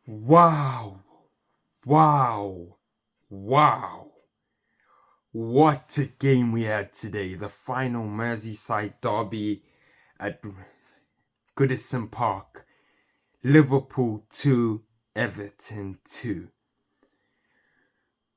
Wow, wow, wow. What a game we had today. The final Merseyside derby at Goodison Park. Liverpool 2, Everton 2.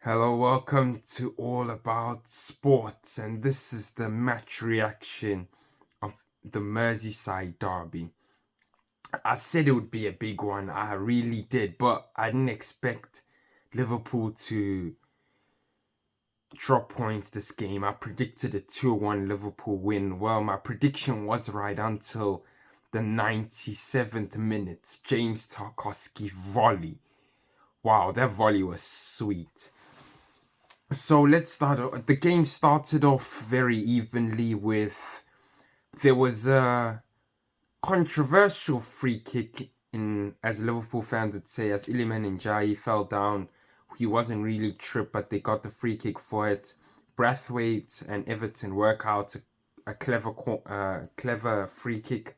Hello, welcome to All About Sports, and this is the match reaction of the Merseyside derby. I said it would be a big one, I really did, but I didn't expect Liverpool to drop points this game. I predicted a 2-1 Liverpool win. Well, my prediction was right until the 97th minute. James Tarkowski volley. Wow, that volley was sweet. So let's start. The game started off very evenly with, there was a controversial free kick in, as Liverpool fans would say, as Iliman Ndiaye fell down. He wasn't really tripped, but they got the free kick for it. Braithwaite and Everton work out a clever free kick,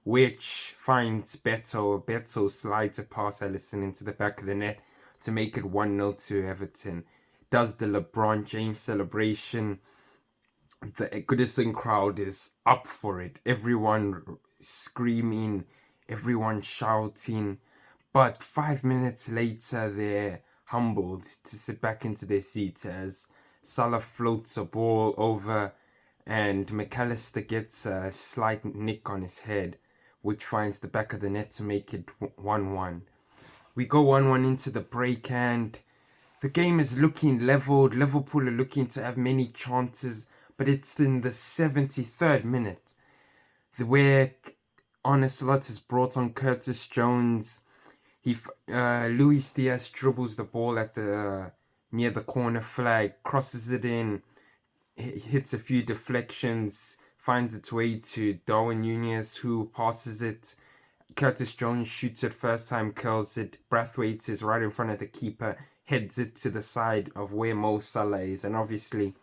which finds Beto. Beto slides a past Alisson into the back of the net to make it 1-0 to Everton. Does the LeBron James celebration. The Goodison crowd is up for it. Everyone screaming, everyone shouting. But 5 minutes later, they're humbled to sit back into their seats as Salah floats a ball over and McAllister gets a slight nick on his head, which finds the back of the net to make it 1-1. We go 1-1 into the break and the game is looking leveled. Liverpool are looking to have many chances, but it's in the 73rd minute where Arne Slot has brought on Curtis Jones. Luis Diaz dribbles the ball at the near the corner flag, crosses it in, hits a few deflections, finds its way to Darwin Nunez, who passes it. Curtis Jones shoots it first time, curls it. Braithwaite is right in front of the keeper, heads it to the side of where Mo Salah is, and obviously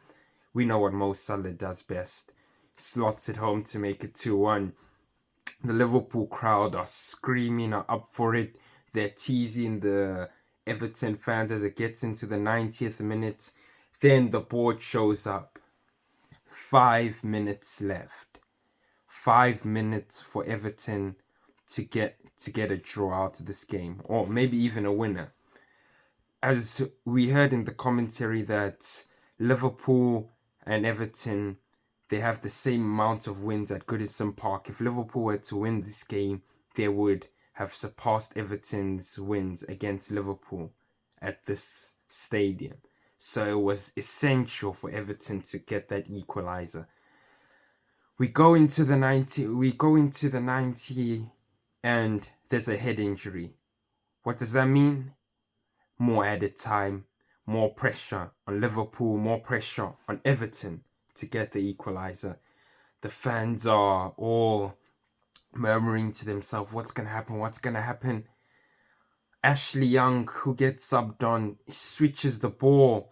we know what Mo Salah does best. Slots it home to make it 2-1. The Liverpool crowd are screaming, are up for it. They're teasing the Everton fans as it gets into the 90th minute. Then the board shows up. 5 minutes left. 5 minutes for Everton to get a draw out of this game, or maybe even a winner. As we heard in the commentary that Liverpool and Everton, they have the same amount of wins at Goodison Park. If Liverpool were to win this game, they would have surpassed Everton's wins against Liverpool at this stadium. So it was essential for Everton to get that equalizer. We go into the 90 and there's a head injury. What does that mean? More added time, more pressure on Liverpool, more pressure on Everton to get the equalizer. The fans are all murmuring to themselves, what's going to happen? What's going to happen? Ashley Young, who gets subbed on, switches the ball,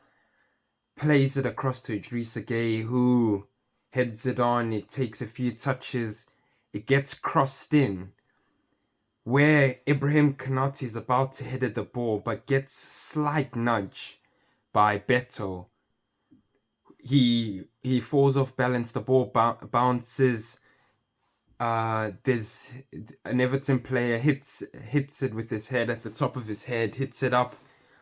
plays it across to Idrissa Gueye, who heads it on. It takes a few touches. It gets crossed in, where Ibrahim Konate is about to head at the ball, but gets slight nudge by Beto. He falls off balance. The ball bounces. There's an Everton player hits it with his head at the top of his head, hits it up.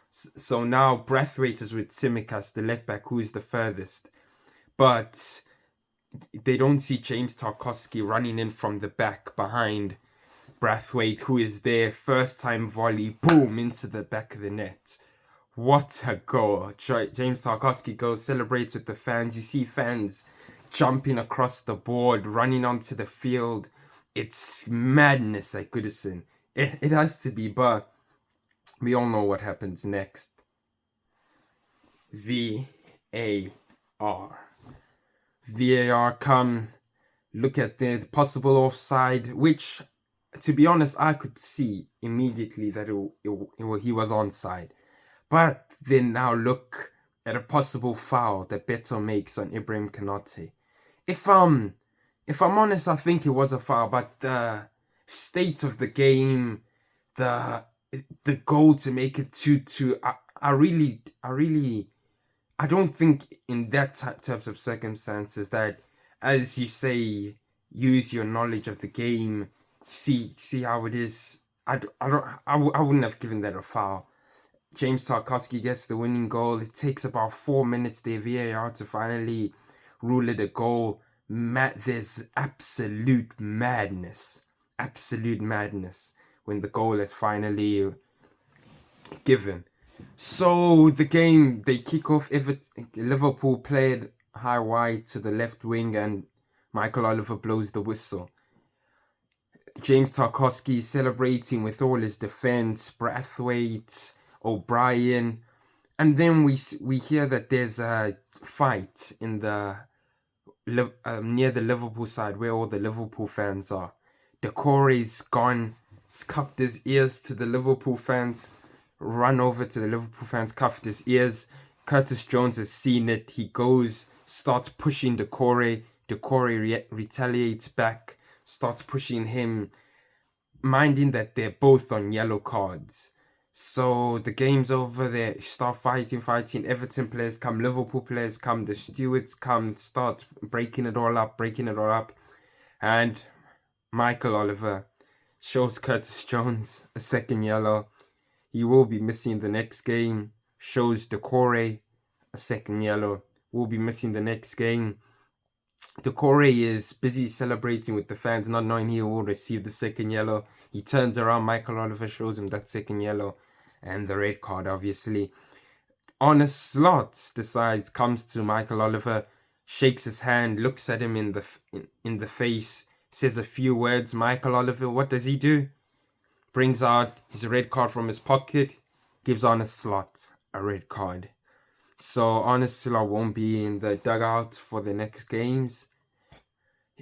So now Braithwaite is with Tsimikas, the left back, who is the furthest. But they don't see James Tarkowski running in from the back behind Braithwaite, who is there. First time volley, boom, into the back of the net. What a goal. James Tarkowski goes, celebrates with the fans. You see fans jumping across the board, running onto the field. It's madness at Goodison. It has to be, but we all know what happens next. VAR. VAR come, look at the possible offside, which, to be honest, I could see immediately that he was onside. But then now look at a possible foul that Beto makes on Ibrahim Konate. If I'm honest, I think it was a foul, but the state of the game, the goal to make it 2-2. I don't think in that types of circumstances that, as you say, use your knowledge of the game, see how it is. I wouldn't have given that a foul. James Tarkowski gets the winning goal. It takes about 4 minutes, the VAR, to finally rule it a goal. There's absolute madness when the goal is finally given. So the game, they kick off. Liverpool played high wide to the left wing, and Michael Oliver blows the whistle. James Tarkowski celebrating with all his defense, Brathwaite, O'Brien, and then we hear that there's a fight in the near the Liverpool side where all the Liverpool fans are. Decore's gone, cuffed his ears to the Liverpool fans, run over to the Liverpool fans, cuffed his ears. Curtis Jones has seen it. He goes, starts pushing Decore. Decore retaliates back, starts pushing him, minding that they're both on yellow cards. So the game's over. They start fighting. Everton players come, Liverpool players come, the stewards come, start breaking it all up. And Michael Oliver shows Curtis Jones a second yellow. He will be missing the next game. Shows Decore a second yellow. Will be missing the next game. Decore is busy celebrating with the fans, not knowing he will receive the second yellow. He turns around. Michael Oliver shows him that second yellow and the red card, obviously. Arne Slot comes to Michael Oliver, shakes his hand, looks at him in the face, says a few words. Michael Oliver, what does he do? Brings out his red card from his pocket, gives Arne Slot a red card. So Arne Slot won't be in the dugout for the next games.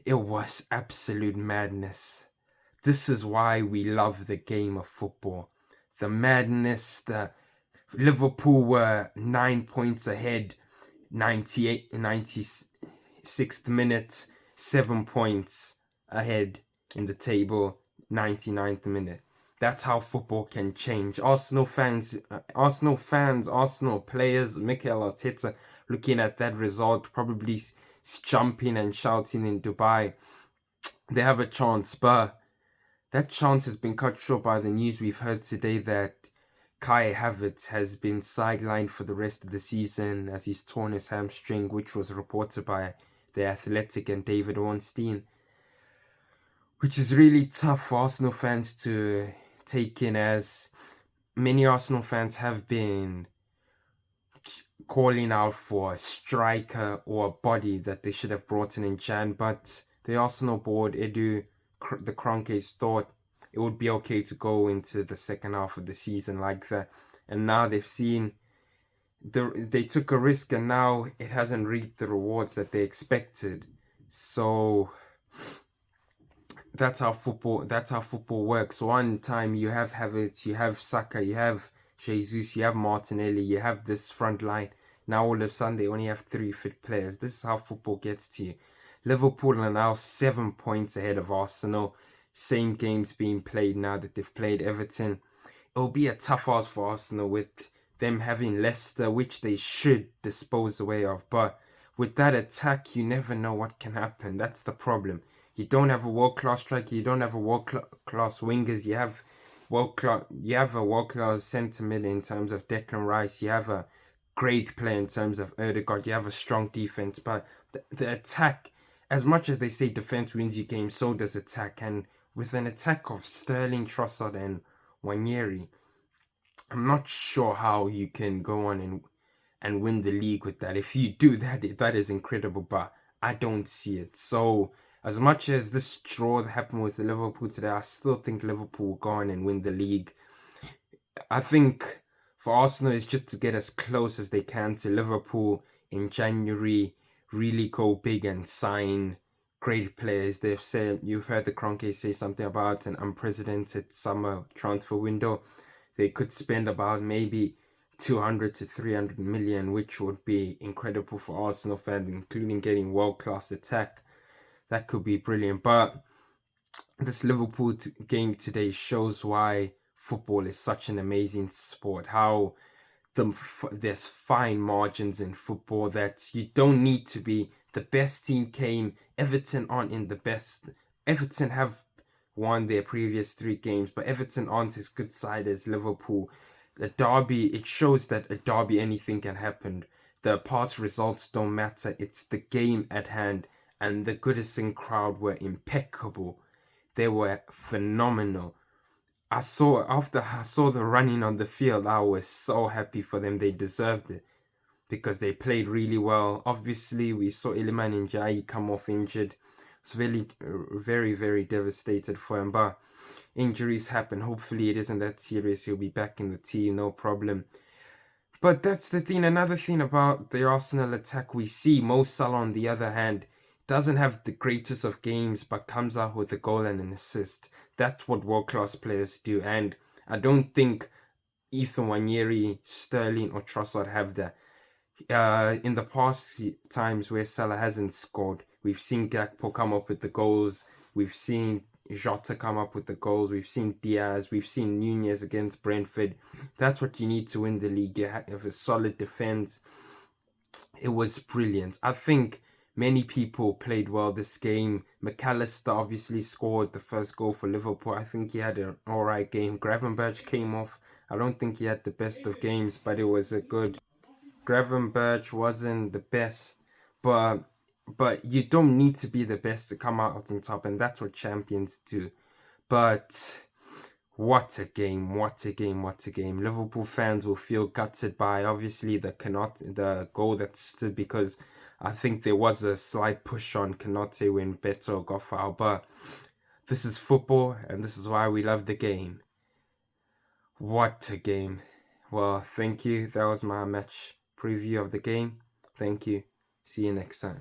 It was absolute madness. This is why we love the game of football. The madness, the Liverpool were 9 points ahead, 96th minute, 7 points ahead in the table, 99th minute. That's how football can change. Arsenal fans, Arsenal players, Mikel Arteta, looking at that result, probably jumping and shouting in Dubai. They have a chance, but that chance has been cut short by the news we've heard today that Kai Havertz has been sidelined for the rest of the season as he's torn his hamstring, which was reported by The Athletic and David Ornstein, which is really tough for Arsenal fans to take in, as many Arsenal fans have been calling out for a striker or a body that they should have brought in Jan, but the Arsenal board, the Kroenkes, thought it would be okay to go into the second half of the season like that, and now they've seen they took a risk, and now it hasn't reaped the rewards that they expected. So that's how football works. One time you have Havertz, you have Saka, you have Jesus, you have Martinelli, you have this front line. Now all of a sudden they only have 3 fit players. This is how football gets to you. Liverpool are now 7 points ahead of Arsenal. Same games being played now that they've played Everton. It'll be a tough ask for Arsenal with them having Leicester, which they should dispose away of. But with that attack, you never know what can happen. That's the problem. You don't have a world-class striker. You don't have a world-class wingers. You have a world-class centre mid in terms of Declan Rice. You have a great player in terms of Odegaard. You have a strong defense. But the attack, as much as they say defense wins you games, so does attack. And with an attack of Sterling, Trossard, and Nwaneri, I'm not sure how you can go on and win the league with that. If you do that, that is incredible, but I don't see it. So as much as this draw that happened with Liverpool today, I still think Liverpool will go on and win the league. I think for Arsenal, it's just to get as close as they can to Liverpool in January, really go big and sign great players. They've said, you've heard the Kroenke say something about an unprecedented summer transfer window. They could spend about maybe 200 to 300 million, which would be incredible for Arsenal fans, including getting world-class attack. That could be brilliant. But this Liverpool game today shows why football is such an amazing sport. How there's fine margins in football that you don't need to be the best team. Everton aren't in the best. Everton have won their previous 3 games, but Everton aren't as good side as Liverpool. A derby, it shows that a derby anything can happen. The past results don't matter. It's the game at hand, and the Goodison crowd were impeccable. They were phenomenal. After I saw the running on the field, I was so happy for them. They deserved it because they played really well. Obviously, we saw Iliman Ndiaye come off injured. It's really, very, very devastated for him. But injuries happen. Hopefully, it isn't that serious. He'll be back in the team, no problem. But that's the thing. Another thing about the Arsenal attack, we see Mo Salah, on the other hand, doesn't have the greatest of games, but comes out with a goal and an assist. That's what world-class players do. And I don't think Ethan Nwaneri, Sterling, or Trossard have that. In the past times where Salah hasn't scored, we've seen Gakpo come up with the goals. We've seen Jota come up with the goals. We've seen Diaz. We've seen Nunez against Brentford. That's what you need to win the league. You have a solid defense. It was brilliant. I think many people played well this game. McAllister obviously scored the first goal for Liverpool. I think he had an alright game. Gravenberch came off. I don't think he had the best of games, but it was a good. Gravenberch wasn't the best, but you don't need to be the best to come out on top, and that's what champions do. But what a game, what a game, what a game. Liverpool fans will feel gutted by obviously the goal that stood, because I think there was a slight push on Konate when Beto got fouled. But this is football, and this is why we love the game. What a game. Well, thank you. That was my match preview of the game. Thank you. See you next time.